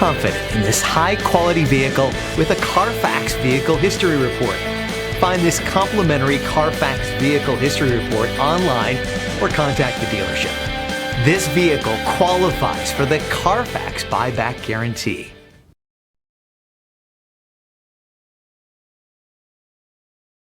confident in this high-quality vehicle with a Carfax Vehicle History Report. Find this complimentary Carfax Vehicle History Report online or contact the dealership. This vehicle qualifies for the Carfax Buyback Guarantee.